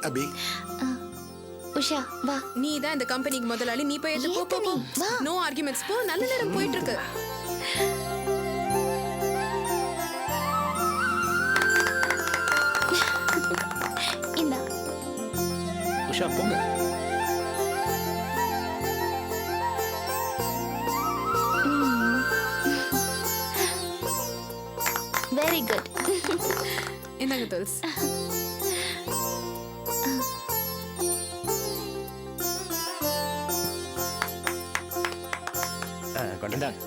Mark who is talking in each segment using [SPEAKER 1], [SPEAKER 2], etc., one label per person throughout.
[SPEAKER 1] அபி
[SPEAKER 2] உஷா வா.
[SPEAKER 3] நீ தான் இந்த கம்பெனிக்கு முதலாளி, நீ போய் எடுத்து போ போ. நோ ஆர்குமெண்ட்ஸ், போ. நல்ல நேரம் போயிட்டு இருக்கு.
[SPEAKER 2] இந்தா.
[SPEAKER 4] உஷா போங்க.
[SPEAKER 2] Very good.
[SPEAKER 3] என்னங்க தோல்ஸ்?
[SPEAKER 4] இந்தாங்க.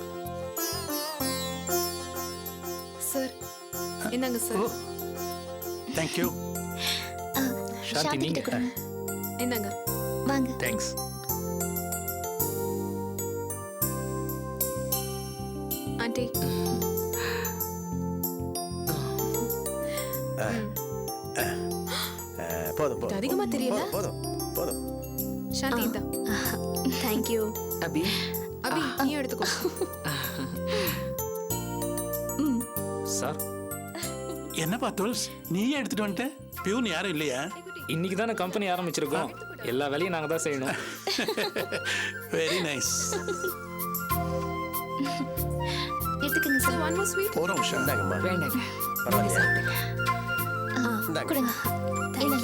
[SPEAKER 3] சார் என்னங்க சார்?
[SPEAKER 1] Thank you.
[SPEAKER 4] சாந்தி நீங்க.
[SPEAKER 3] என்னங்க?
[SPEAKER 2] வாங்க.
[SPEAKER 4] தேங்க்ஸ்.
[SPEAKER 3] ஆண்டி
[SPEAKER 5] போதும்
[SPEAKER 3] இது அதிகமா தெரியல.
[SPEAKER 5] போதும் போதும்.
[SPEAKER 3] சாந்தி இதா.
[SPEAKER 2] Thank you.
[SPEAKER 6] அபி
[SPEAKER 3] அபி நீ எடுத்துக்கோ.
[SPEAKER 4] சார்
[SPEAKER 1] என்னப்பா தோல்ஸ், நீயே எடுத்துட்டு வந்துட்ட? பியூன் யாரும் இல்லையா?
[SPEAKER 4] இன்னைக்கு தானே கம்பெனி ஆரம்பிச்சிருக்கோம். எல்லா வேலையும் நாங்க தான் செய்யணும்.
[SPEAKER 1] Very nice.
[SPEAKER 2] எடுத்துக்கங்க
[SPEAKER 3] So
[SPEAKER 2] sir.
[SPEAKER 3] one more sweet.
[SPEAKER 1] போறோம் உஷா.
[SPEAKER 5] இந்தாங்கம்மா.
[SPEAKER 6] வேண்டாங்க.
[SPEAKER 5] பரவாயில்லையா?
[SPEAKER 6] சாப்பிடுங்க.
[SPEAKER 5] இந்தாங்க.
[SPEAKER 2] கொடுங்க.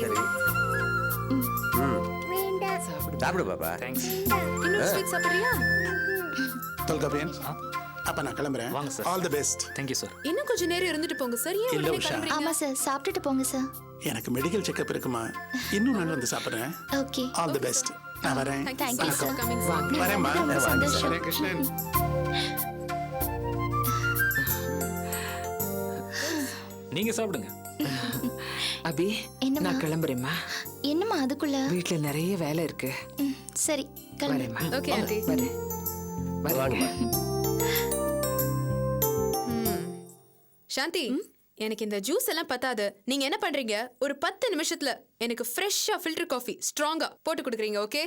[SPEAKER 5] சரி.
[SPEAKER 6] சாப்பிடு.
[SPEAKER 5] சாப்பிடு பாப்பா.
[SPEAKER 4] தேங்க்ஸ்.
[SPEAKER 3] இன்னொரு ஸ்வீட் சாப்பிடுறியா?
[SPEAKER 1] தொல்காப்பியன், அப்ப நான் கிளம்புறேன்.
[SPEAKER 4] வாங்க sir.
[SPEAKER 1] All the best.
[SPEAKER 4] Thank you sir.
[SPEAKER 3] இன்னும் கொஞ்சம் நேரம் இருந்துட்டு போங்க சார். ஏன்
[SPEAKER 1] இல்ல
[SPEAKER 3] உடனே
[SPEAKER 1] உஷா.
[SPEAKER 3] கிளம்புறீங்க?
[SPEAKER 2] ஆமா சார், சாப்பிட்டுட்டு போங்க சார்.
[SPEAKER 1] எனக்கு மெடிக்கல் செக்கப் இருக்குமா, இன்னும் நான் வந்து சாப்பிடுறேன்.
[SPEAKER 2] ஓகே.
[SPEAKER 1] All the best. நான் வரேன்.
[SPEAKER 3] Thank you
[SPEAKER 2] Thank you,
[SPEAKER 3] for
[SPEAKER 2] sir.
[SPEAKER 3] coming, sir.
[SPEAKER 1] வரேன்மா.
[SPEAKER 2] ரொம்ப சந்தோஷம்.
[SPEAKER 1] ஹரே கிருஷ்ணன்.
[SPEAKER 4] நீங்க சாப்பிடுங்க.
[SPEAKER 6] அபி
[SPEAKER 2] என்னம்மா?
[SPEAKER 6] நான் கிளம்புறேம்மா.
[SPEAKER 2] என்னம்மா அதுக்குள்ள?
[SPEAKER 6] வீட்டுல நிறைய வேலை இருக்கு.
[SPEAKER 2] சரி கிளம்பு.
[SPEAKER 6] வரேம்மா.
[SPEAKER 3] Okay, aunty.
[SPEAKER 6] வரேன்.
[SPEAKER 5] வாங்கம்மா.
[SPEAKER 3] சாந்தி, எனக்கு இந்த ஜூஸ் எல்லாம் பத்தாது. நீங்க என்ன பண்றீங்க? ஒரு 10 நிமிஷத்துல எனக்கு ஃப்ரெஷ்ஷா ஃபில்டர் காஃபி ஸ்ட்ராங்கா போட்டு கொடுக்குறீங்க. ஓகே?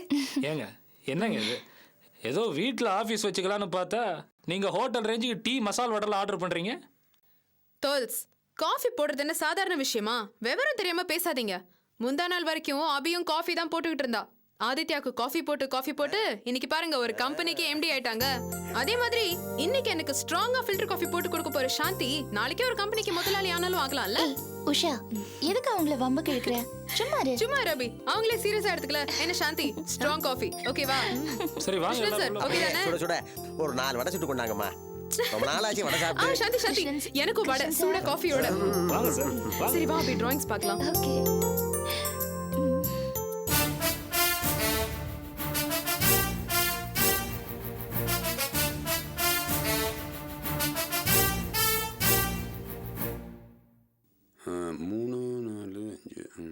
[SPEAKER 4] ஏங்க என்னங்க இது? ஏதோ வீட்டில் ஆஃபீஸ் வச்சுக்கலான்னு பார்த்தா நீங்க ஹோட்டல் ரேஞ்சுக்கு டீ மசால் வடலாம் ஆர்டர் பண்றீங்க.
[SPEAKER 3] தோல்ஸ், காஃபி போடுறது என்ன சாதாரண விஷயமா? விவரம் தெரியாம பேசாதீங்க. முந்தா நாள் வரைக்கும் அபியும் காஃபி தான் போட்டுக்கிட்டு இருந்தா. ஆதித்யாவுக்கு காஃபி போட்டு இன்னைக்கு பாருங்க ஒரு கம்பெனிக்கு எம்டி ஆயிட்டாங்க. அதே மாதிரி இன்னைக்கு எனக்கு ஸ்ட்ராங்கா ஃபில்டர் காஃபி போட்டு கொடுக்க போற சாந்தி நாளைக்கே ஒரு கம்பெனிக்கு முதலாளி ஆனாலும் ஆகலாம்ல?
[SPEAKER 2] ஏய், உஷா எதுக்கு அவங்கள வம்பு கிழக்குற? சும்மா இரு.
[SPEAKER 3] சும்மா ரபி, அவங்களே சீரியஸா எடுத்துக்கல. என்ன சாந்தி, ஸ்ட்ராங் காஃபி ஓகேவா?
[SPEAKER 4] சரி வாங்க
[SPEAKER 3] சார்
[SPEAKER 4] எல்லாரும் உள்ள
[SPEAKER 3] ஓகே
[SPEAKER 4] போங்க.
[SPEAKER 3] தானே?
[SPEAKER 5] சுட சுட ஒரு 4 வடை சுட்டு கொண்டாங்கம்மா. ரொம்ப நாளாச்சு வடை சாப்பிட்டு.
[SPEAKER 3] சாந்தி எனக்கு வடை சூட காஃபியோட.
[SPEAKER 4] வாங்க சார் வாங்க.
[SPEAKER 3] சரி வா அப்படி டிராயிங்ஸ் பார்க்கலாம்.
[SPEAKER 2] ஓகே.
[SPEAKER 7] மூணு 4 5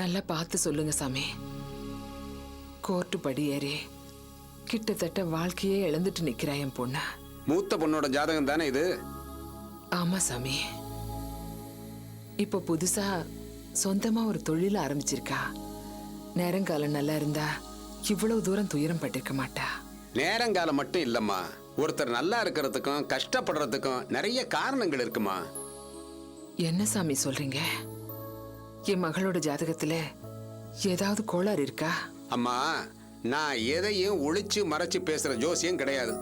[SPEAKER 6] நல்லா பார்த்து சொல்லுங்க சாமி. கோர்ட்டு படி ஏறி கிட்டத்தட்ட வாழ்க்கையே இழந்துட்டு நிக்கிறா என் பொண்ணு.
[SPEAKER 7] மூத்த பொண்ணோட ஜாதகம் தானே இது?
[SPEAKER 6] ஆமா சாமி. இப்போ புதுசா சொந்தமா ஒரு தொழில் ஆரம்பிச்சிருக்கா. நேரங்காலம் நல்லா இருந்தா இவ்வளவு தூரம் துயரம் பட்டிருக்க மாட்டா.
[SPEAKER 7] நேரங்காலம் மட்டும் இல்லம்மா, ஒருத்தர் நல்லா இருக்கிறதுக்கும் கஷ்டப்படுறதுக்கும் நிறைய காரணங்கள் இருக்குமா.
[SPEAKER 6] என்ன சாமி சொல்றீங்க? என் மகளோட ஜாதகத்துல ஏதாவது கோளாறு இருக்கா?
[SPEAKER 7] அம்மா, நான் எதையும் ஒளிச்சு மறைச்சு பேசுற ஜோசியம் கிடையாது.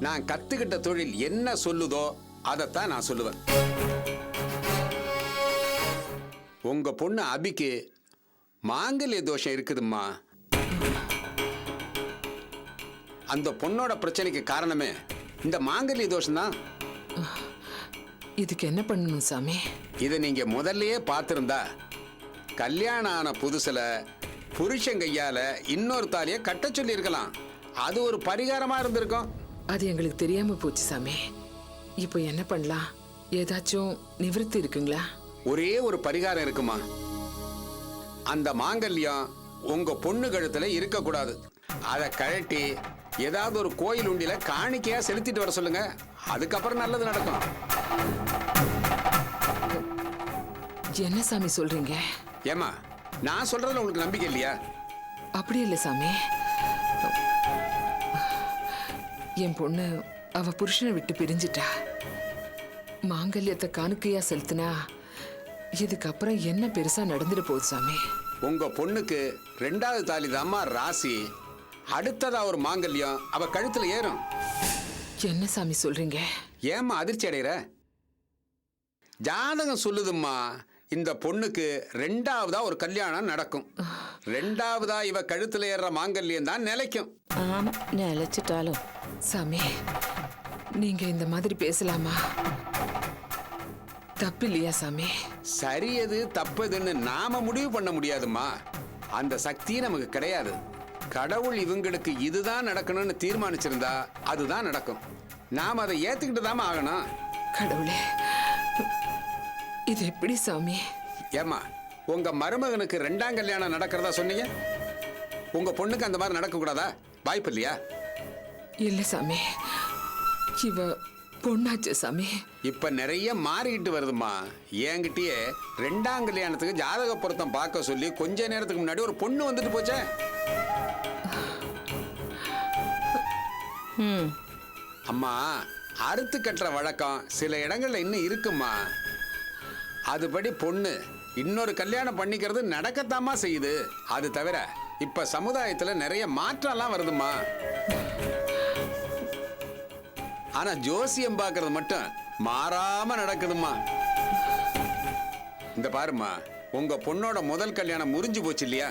[SPEAKER 7] நான் கத்துக்கிட்ட தொழில் என்ன சொல்லுதோ அதைத்தான் நான் சொல்லுவேன். உங்க பொண்ணு அபிக்கு மாங்கல்ய தோஷம் இருக்குதும்மா. அந்த பொண்ணோட பிரச்சனைக்கு காரணமே இந்த மாங்கல்ய தோஷம் தான்.
[SPEAKER 6] இதுக்கு என்ன பண்ணணும் சாமி?
[SPEAKER 7] இதை நீங்க முதல்லயே பார்த்திருந்தா கல்யாணம் ஆன புதுசுல புருஷன் கையால இன்னொரு தாலிய கட்ட சொல்லி இருக்கலாம். அது ஒரு பரிகாரமா இருந்திருக்கும்.
[SPEAKER 6] அது எங்களுக்கு தெரியாம போச்சு சாமி. இப்போ என்ன பண்ணலாம்? ஏதாச்சும் நிவர்த்தி இருக்குங்களா?
[SPEAKER 7] ஒரே ஒரு பரிகாரம் இருக்குமா. அந்த மாங்கல்யம் உங்க பொண்ணு கழுத்துல இருக்கக்கூடாது. அதை கழட்டி ஏதாவது ஒரு கோயில் உண்டியில காணிக்கையா செலுத்திட்டு வர சொல்லுங்க. அதுக்கப்புறம் நல்லது நடக்கும்.
[SPEAKER 6] என்ன சாமி சொல்றீங்க?
[SPEAKER 7] ஏமா, நான் சொல்றதுல உங்களுக்கு நம்பிக்கை இல்லையா?
[SPEAKER 6] அப்படி இல்லை சாமி. என் பொண்ணு அவ புருஷனை விட்டு பிரிஞ்சிட்டா. மாங்கல்யத்தை காணிக்கையா செலுத்தினா இதுக்கப்புறம் என்ன பெருசா நடந்துட்டு போகுது சாமி.
[SPEAKER 7] உங்க பொண்ணுக்கு 2வது தாலி தாம்மா ராசி. அடுத்ததா ஒரு மாங்கல்யம் அவ கழுத்துல ஏறும்.
[SPEAKER 6] என்ன சாமி சொல்றீங்க?
[SPEAKER 7] ஏம்மா அதிர்ச்சி அடைகிற? ஜாதகம் சொல்லுதும்மா, இந்த பொண்ணுக்கு 2வதா ஒரு கல்யாணம் நடக்கும். 2வதா இவ கழுத்துல ஏறுற மாங்கல்யம் தான் நிலைக்கும்.
[SPEAKER 8] ஆமா, நிலைச்சிட்டாலும்.
[SPEAKER 6] சாமி, நீங்க இந்த மாதிரி பேசலாமா? தப்பு இல்லையா சாமி?
[SPEAKER 7] சரி எது தப்புதுன்னு நாம முடிவு பண்ண முடியாதும்மா. அந்த சக்தி நமக்கு கிடையாது. கடவுள் இவங்களுக்கு இதுதான் நடக்கணும்னு தீர்மானிச்சிருந்தா அதுதான் நடக்கும். நாம அதை ஏத்துக்கிட்டு தாம ஆகணும்.
[SPEAKER 6] கடவுளே, இது எப்படி சாமி?
[SPEAKER 7] ஏம்மா, உங்க மருமகனுக்கு 2ஆம் கல்யாணம் நடக்கிறதா சொன்னீங்க. உங்க பொண்ணுக்கு அந்த மாதிரி நடக்க கூடாதா? வாய்ப்பு இல்லையா?
[SPEAKER 6] இல்ல சாமி, இவ பொண்ணாச்சு சாமி.
[SPEAKER 7] இப்ப நிறைய மாறிக்கிட்டு வருதுமா. என்கிட்டயே 2ஆம் கல்யாணத்துக்கு ஜாதக பொருத்தம் பார்க்க சொல்லி கொஞ்ச நேரத்துக்கு முன்னாடி ஒரு பொண்ணு வந்துட்டு போச்சே. அம்மா, அறுத்து கட்டுற வழக்கம் சில இடங்கள்ல இன்னும் இருக்குமா. அதுபடி பொண்ணு இன்னொரு கல்யாணம் பண்ணிக்கிறது நடக்கத்தாமா செய்யுது. அது தவிர இப்ப சமுதாயத்துல நிறைய மாற்றம்லாம் வருதுமா. ஆனா ஜோசியம் பார்க்கறது மட்டும் மாறாம நடக்குதுமா. இந்த பாருமா, உங்க பொண்ணோட முதல் கல்யாணம் முறிஞ்சு போச்சு இல்லையா?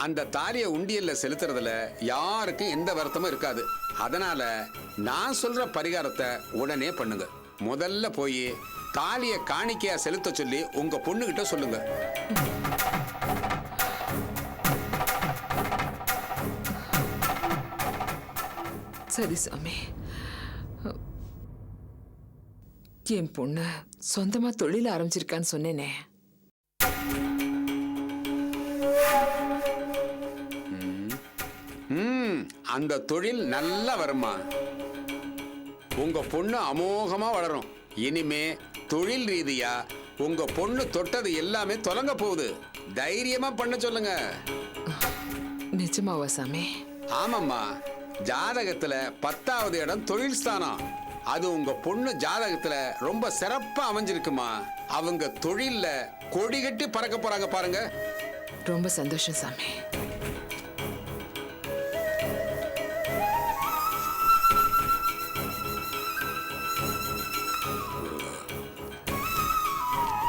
[SPEAKER 7] அந்த தாலியை உண்டியல்ல செலுத்துறதுல யாருக்கும் எந்த வருத்தமும் இருக்காது. அதனால நான் சொல்ற பரிகாரத்தை உடனே பண்ணுங்க. முதல்ல போய் தாலியை காணிக்கையா செலுத்த சொல்லி உங்க பொண்ணுகிட்ட சொல்லுங்க.
[SPEAKER 6] சரி சாமி. என் பொண்ணு சொந்தமா தொழில் ஆரம்பிச்சிருக்கான்னு சொன்னேனே.
[SPEAKER 7] அந்த தொழில் நல்லா வருமா. உங்க பொண்ணு அமோகமா வளரும். இனிமே தொழில் ரீதியா உங்க பொண்ணு தொட்டது எல்லாமே தொடங்க போகுது. தைரியமா பண்ண சொல்லுங்க.
[SPEAKER 6] நிஜமாவா சாமி?
[SPEAKER 7] ஆமாம்மா, ஜாதகத்துல 10வது இடம் தொழில் ஸ்தானம். அது உங்க பொண்ணு ஜாதகத்துல ரொம்ப சிறப்பா அமைஞ்சிருக்குமா. அவங்க தொழில்ல கொடி கட்டி பறக்க போறாங்க பாருங்க.
[SPEAKER 6] ரொம்ப சந்தோஷம் சாமி.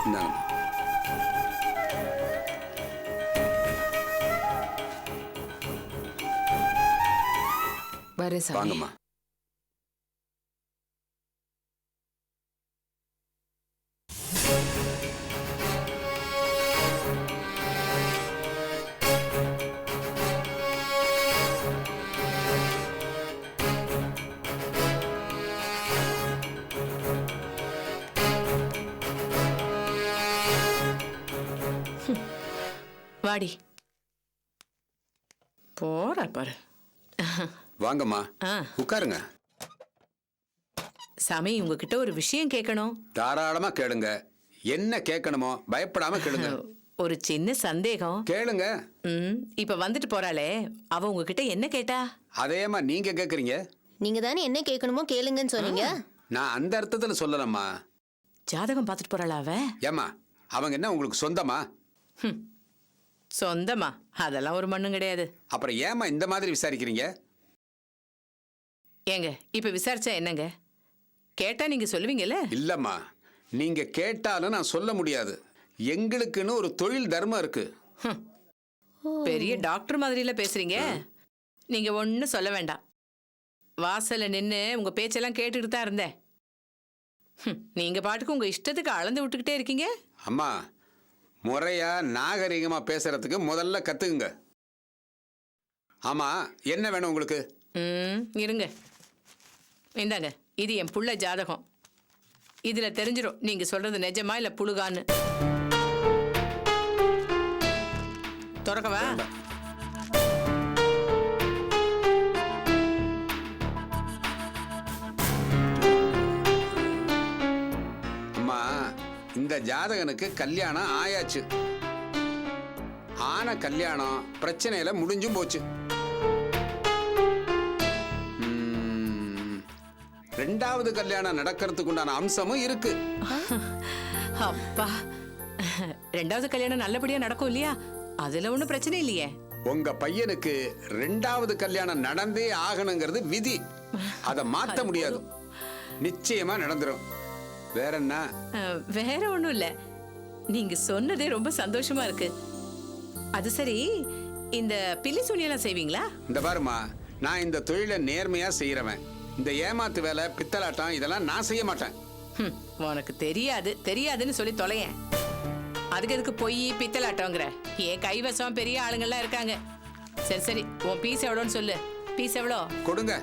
[SPEAKER 7] இந்தாங்கம்மா.
[SPEAKER 6] வரேன் சாமி.
[SPEAKER 7] வாங்கம்மா.
[SPEAKER 8] வாடி போற பாரு.
[SPEAKER 7] வாங்கம்மா,
[SPEAKER 8] ஆ.
[SPEAKER 7] உட்காருங்க.
[SPEAKER 8] சாமி, உங்ககிட்ட ஒரு விஷயம் கேட்கணும்.
[SPEAKER 7] தாராளமா கேளுங்க. என்ன கேட்கணுமோ பயப்படாம கேளுங்க.
[SPEAKER 8] ஒரு சின்ன சந்தேகம்.
[SPEAKER 7] கேளுங்க.
[SPEAKER 8] இப்ப வந்துட்டு போறாளே, அவ உங்ககிட்ட என்ன கேட்டா?
[SPEAKER 7] அதேமா நீங்க கேக்குறீங்க.
[SPEAKER 2] நீங்க தானே என்ன கேட்கணுமோ கேளுங்கன்னு சொன்னீங்க.
[SPEAKER 7] நான் அந்த அர்த்தத்துல சொல்லலம்மா.
[SPEAKER 8] ஜாதகம் பார்த்துட்டு போறாளா அவ?
[SPEAKER 7] ஏம்மா, அவங்க என்ன உங்களுக்கு சொந்தமா?
[SPEAKER 8] சொந்தமா? அதெல்லாம் ஒரு மண்ணும் கிடையாது.
[SPEAKER 7] அப்புறம் ஏம்மா இந்த மாதிரி விசாரிக்கிறீங்க?
[SPEAKER 8] ஏங்க, இப்ப விசாரிச்சா என்னங்க? கேட்டா நீங்க சொல்லுவீங்கல்ல?
[SPEAKER 7] இல்லம்மா, நீங்க கேட்டாலும் நான் சொல்ல முடியாது. எங்களுக்குன்னு ஒரு தொழில் தர்மம் இருக்கு.
[SPEAKER 8] பெரிய டாக்டர் மாதிரில பேசுறீங்க. நீங்க ஒன்னும் சொல்ல வேண்டாம். வாசல்ல நின்னு உங்க பேச்செல்லாம் கேட்டுக்கிட்டு தான் இருந்தேன். நீங்க பாட்டுக்கு உங்க இஷ்டத்துக்கு அளந்து விட்டுக்கிட்டே இருக்கீங்க.
[SPEAKER 7] அம்மா, முறையா நாகரிகமா பேசுறதுக்கு முதல்ல கத்துக்குங்க. ஆமா, என்ன வேணும் உங்களுக்கு?
[SPEAKER 8] இருங்க, இந்தாங்க, இது என் புள்ள ஜாதகம். இதுல தெரிஞ்சிடும் நீங்க சொல்றது நிஜமா இல்ல புழுகான்னு. திறக்கவா?
[SPEAKER 7] அம்மா, இந்த ஜாதகனுக்கு கல்யாணம் ஆயாச்சு. ஆன கல்யாணம் பிரச்சனையில முடிஞ்சும் போச்சு. ரெண்டாவது கல்யாணம் நடக்கிறதுக்கு உண்டான அம்சமும் இருக்கு.
[SPEAKER 8] அப்பா, ரெண்டாவது கல்யாணம் நல்லபடியா நடக்கும் இல்லையா? அதுல ஒண்ணும் பிரச்சனை இல்லையே.
[SPEAKER 7] உங்க பையனுக்கு ரெண்டாவது கல்யாணம் நடந்தே ஆகணுங்கிறது விதி. அதை மாத்த முடியாது. நிச்சயமா நடந்துரும். வேற என்ன?
[SPEAKER 8] வேற ஒண்ணும் இல்ல. நீங்க சொன்னதே ரொம்ப சந்தோஷமா இருக்கு. அது சரி, இந்த பில்லி சூனியெல்லாம் செய்வீங்களா?
[SPEAKER 7] இந்த பாருமா, நான் இந்த தொழிலை நேர்மையா செய்யறவன். இந்த ஏமாத்து வேலை, பித்தலாட்டம் இதெல்லாம் நான் செய்ய மாட்டேன்.
[SPEAKER 8] உனக்கு தெரியாதுன்னு சொல்லி தொலையேன். அதுக்கு எதுக்கு போய் பித்தலாட்டங்கிற? என் கைவசம் பெரிய ஆளுங்கள்லாம் இருக்காங்க. சரி சரி, உன் பீஸ் எவ்வளோன்னு சொல்லு. பீஸ் எவ்வளோ?
[SPEAKER 7] கொடுங்க.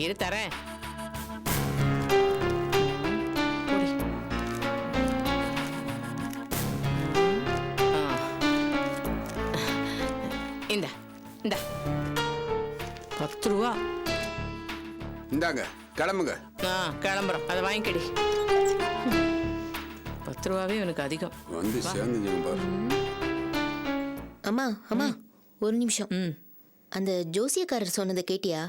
[SPEAKER 8] இரு தரேன். இந்த இந்த 10 ரூபா.
[SPEAKER 7] இந்தாங்க, கிளம்புங்க.
[SPEAKER 8] கிளம்புறோம். அதை வாங்கிக்கடி. 10 ரூபாவே உனக்கு அதிகம்.
[SPEAKER 7] வந்து சேர்ந்துங்க பாரு.
[SPEAKER 9] அம்மா அம்மா, ஒரு நிமிஷம். அந்த ஜோசியக்காரர் சொன்னதை கேட்டியா?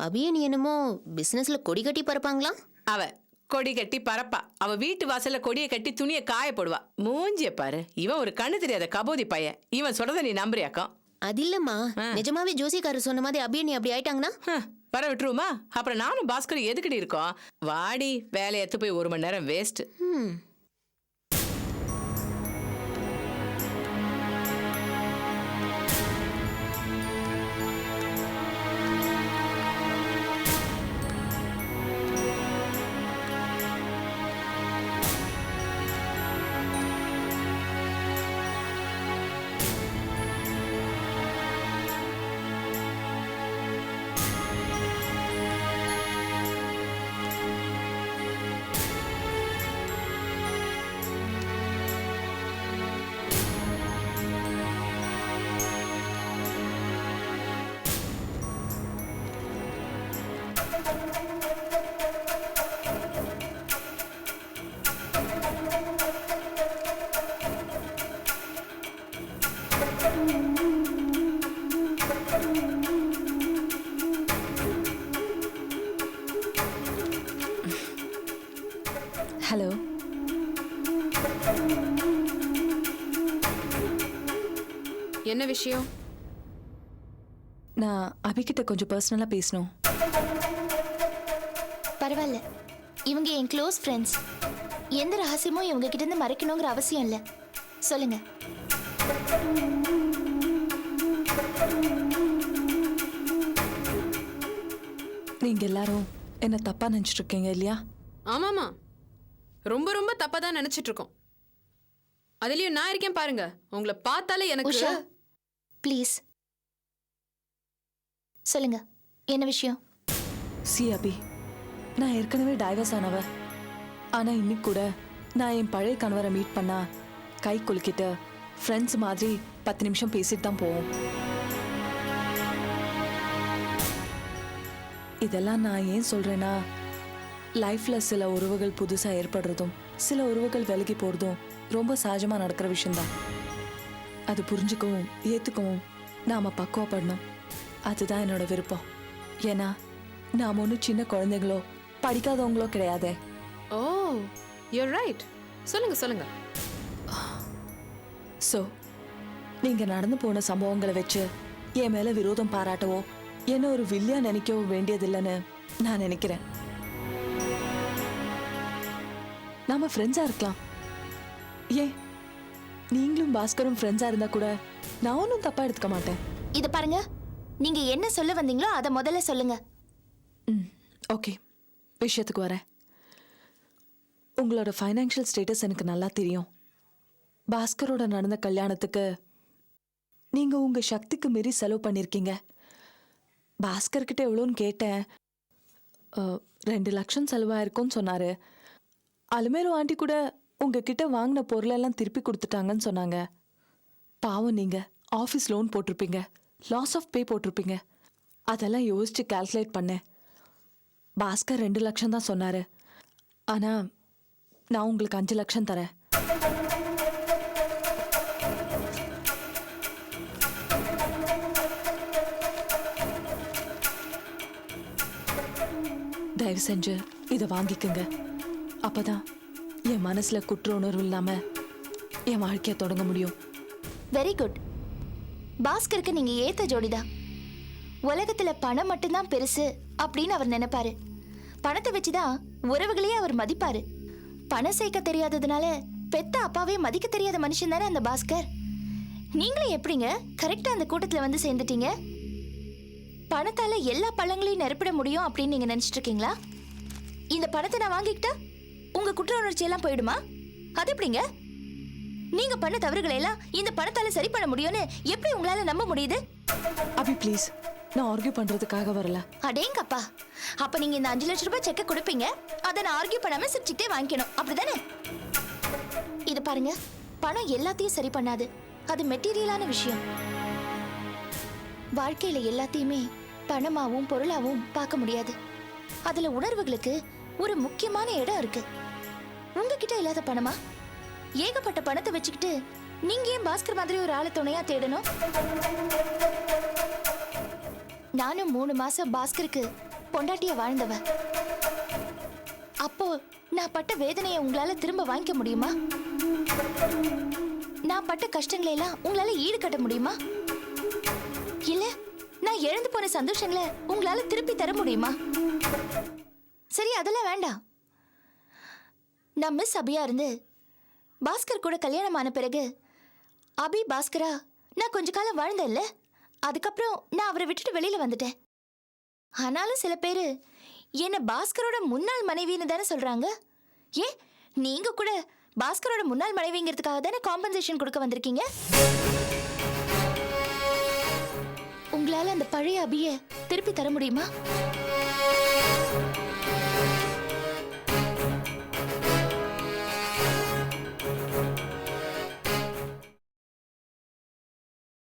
[SPEAKER 9] அபியன் என்னமோ பிசினஸ்ல கொடி கட்டி பறப்பாங்களாம்.
[SPEAKER 8] அவ கொடி கட்டி பறப்பா. அவ வீட்டு வாசல்ல கொடியை கட்டி துணியை காய போடுவா. மூஞ்சிய பாரு. இவன் ஒரு கண்ணு தெரியாத கபோதி பையன். இவன் சொல்றத நீ நம்புறியாக்கம்?
[SPEAKER 9] அது இல்லம்மா, நிஜமாவே ஜோசியக்காரர் சொன்ன மாதிரி அபியன் அப்படி ஆயிட்டாங்கன்னா
[SPEAKER 8] வர விட்டுருமா? அப்புறம் நானும் பாஸ்கர் எதுக்கடி இருக்கோம்? வாடி, வேலையை எடுத்து போய் 1 மணி நேரம் வேஸ்ட்.
[SPEAKER 2] ஹலோ.
[SPEAKER 3] என்ன விஷயம்?
[SPEAKER 2] நான் அபிகிட்ட கொஞ்சம் பர்சனலா பேசணும். பரவாயில்ல, இவங்க என் க்ளோஸ் ஃப்ரெண்ட்ஸ். எந்த ரகசியமும் இவங்க கிட்ட இருந்து மறைக்கணுங்கிற அவசியம் இல்லை. சொல்லுங்க. நீங்க எல்லாரும் என்ன தப்பா நினைச்சிட்டு இருக்கீங்க இல்லையா?
[SPEAKER 3] ஆமாமா, ரொம்ப ரொம்ப தப்பா தான் நினைச்சிட்டு இருக்கோம். அதுலயும் நான் இருக்கேன் பாருங்க. உங்களை பார்த்தாலே எனக்கு
[SPEAKER 2] உஷா, ப்ளீஸ் சொல்லுங்க, என்ன விஷயம்? சி அபி, நான் ஏற்கனவே டைவர்ஸ் ஆனவ. ஆனா இன்னைக்கு கூட நான் என் பழைய கணவரை மீட் பண்ணா கை குலுக்கிட்டு ஃப்ரெண்ட்ஸ் மாதிரி 10 நிமிஷம் பேசிட்டு தான் போவோம். இதெல்லாம் நான் ஏன் சொல்றேன்னா, லைஃப்ல சில உறவுகள் புதுசா ஏற்படுறதும் சில உறவுகள் விலகி போறதும் ரொம்ப சகஜமா நடக்கிற விஷயம்தான். அது புரிஞ்சுக்கவும் ஏத்துக்கவும் நாம பக்குவப்படணும். அதுதான் என்னோட விருப்பம். ஏன்னா நாம ஒன்றும் சின்ன குழந்தைகளோ படிக்காதவங்களோ கிடையாதே.
[SPEAKER 3] ஓ, யூர் ரைட். சொல்லுங்க சொல்லுங்க.
[SPEAKER 2] ஸோ நீங்க நடந்து போன சம்பவங்களை வச்சு என் மேல விரோதம் பாராட்டவோ என்ன ஒரு வில்லியா நினைக்கவோ வேண்டியதில்லைன்னு நான் நினைக்கிறேன். நாம ஃப்ரெண்ட்ஸா இருக்கலாம். ஏன் நீங்களும் பாஸ்கரும் ஃப்ரெண்ட்ஸா இருந்தா கூட நான் ஒன்றும் தப்பா எடுத்துக்க மாட்டேன்.
[SPEAKER 9] இத பாருங்க, நீங்க என்ன சொல்ல வந்தீங்களோ அதை முதல்ல சொல்லுங்க.
[SPEAKER 2] ஓகே, விஷயத்துக்கு வரேன். உங்களோட ஃபைனான்ஷியல் ஸ்டேட்டஸ் எனக்கு நல்லா தெரியும். பாஸ்கரோட நடந்த கல்யாணத்துக்கு நீங்க உங்க சக்திக்கு மீறி செலவு பண்ணிருக்கீங்க. பாஸ்கர்கிட்ட எவ்வளோன்னு கேட்டேன். 2 லட்சம் செலவாயிருக்கும்னு சொன்னாரு. அலுமேலு ஆண்டி கூட உங்ககிட்ட வாங்கின பொருளெல்லாம் திருப்பி கொடுத்துட்டாங்கன்னு சொன்னாங்க. பாவம் நீங்க ஆஃபீஸ் லோன் போட்டிருப்பீங்க, லாஸ் ஆஃப் பே போட்டிருப்பீங்க. அதெல்லாம் யோசிச்சு கால்குலேட் பண்ணேன். பாஸ்கர் 2 லட்சம் தான் சொன்னாரு. ஆனா நான் உங்களுக்கு 5 லட்சம் தரேன். தயவு செஞ்சு இதை வாங்கிக்கங்க. அப்பதான் என் மனசுல குற்ற உணர்வு இல்லாம என் வாழ்க்கைய தொடங்க முடியும்.
[SPEAKER 10] Very good. பாஸ்கருக்கு நீங்க ஏத்த ஜோடிதான். உலகத்துல பணம் மட்டும்தான் பெருசு அப்படின்னு அவர் நினைப்பாரு. பணத்தை வச்சுதான் உறவுகளையே அவர் மதிப்பாரு. பணம் சேர்க்க தெரியாததுனால பெத்த அப்பாவே மதிக்க தெரியாத மனுஷன் தானே அந்த பாஸ்கர். நீங்களும் எப்படிங்க கரெக்டா அந்த கூட்டத்துல வந்து சேர்ந்துட்டீங்க? பணத்தால எல்லா பழங்களையும் நிரப்பிட முடியும் அப்படின்னு நீங்க நினைச்சிட்டு இருக்கீங்களா? இந்த பணத்தை நான் வாங்கிக்கிட்டா உங்க குற்ற உணர்ச்சி எல்லாம் போயிடுமா? அது எப்படிங்க? நீங்க பண்ண தவறுகளை எல்லாம் இந்த பணத்தால சரி பண்ண முடியும்னு எப்படி உங்களால நம்ப முடியுது?
[SPEAKER 2] அபி ப்ளீஸ், நான் ஆர்கியூ பண்றதுக்காக வரல.
[SPEAKER 10] அடேங்கப்பா, அப்ப நீங்க இந்த 5 லட்சம் ரூபாய் செக்க கொடுப்பீங்க, அதை நான் ஆர்கியூ பண்ணாம சிரிச்சுட்டே வாங்கிக்கணும், அப்படிதானே? இது பாருங்க, பணம் எல்லாத்தையும் சரி பண்ணாது. அது மெட்டீரியலான விஷயம். வாழ்க்கையில எல்லாத்தையுமே பணமாவும் பொருளாவும் பார்க்க முடியாது. அதுல உணர்வுகளுக்கு ஒரு முக்கியமான இடம் இருக்கு. உங்ககிட்ட இல்லாத பணமா? ஏகப்பட்ட பணத்தை வச்சுக்கிட்டு நீங்க ஏன் பாஸ்கர் மாதிரி ஒரு ஆளை துணையா தேடணும்? நானும் 3 மாசம் பாஸ்கருக்கு பொண்டாட்டியா வாழ்ந்தவ. அப்போ நான் பட்ட வேதனையை உங்களால திரும்ப வாங்கிக்க முடியுமா? நான் பட்ட கஷ்டங்களை எல்லாம் உங்களால ஈடுகட்ட முடியுமா? இல்ல நான் இழந்து போன சந்தோஷங்களை உங்களால திருப்பி தர முடியுமா? சரி, அதெல்லாம் வேண்டாம். நான் மிஸ் அபியா இருந்து பாஸ்கர் கூட கல்யாணம் ஆன பிறகு அபி பாஸ்கரா நான் கொஞ்ச காலம் வாழ்ந்தேன்ல. அதுக்கப்புறம் நான் அவரை விட்டுட்டு வெளியில வந்துட்டேன். ஆனாலும் சில பேரு என்ன பாஸ்கரோட முன்னாள் மனைவின்னு தானே சொல்றாங்க. ஏன் நீங்க கூட பாஸ்கரோட முன்னாள் மனைவிங்கிறதுக்காக தானே காம்பன்சேஷன் கொடுக்க வந்திருக்கீங்க. உங்களால அந்த பழைய அபிய திருப்பி தர முடியுமா?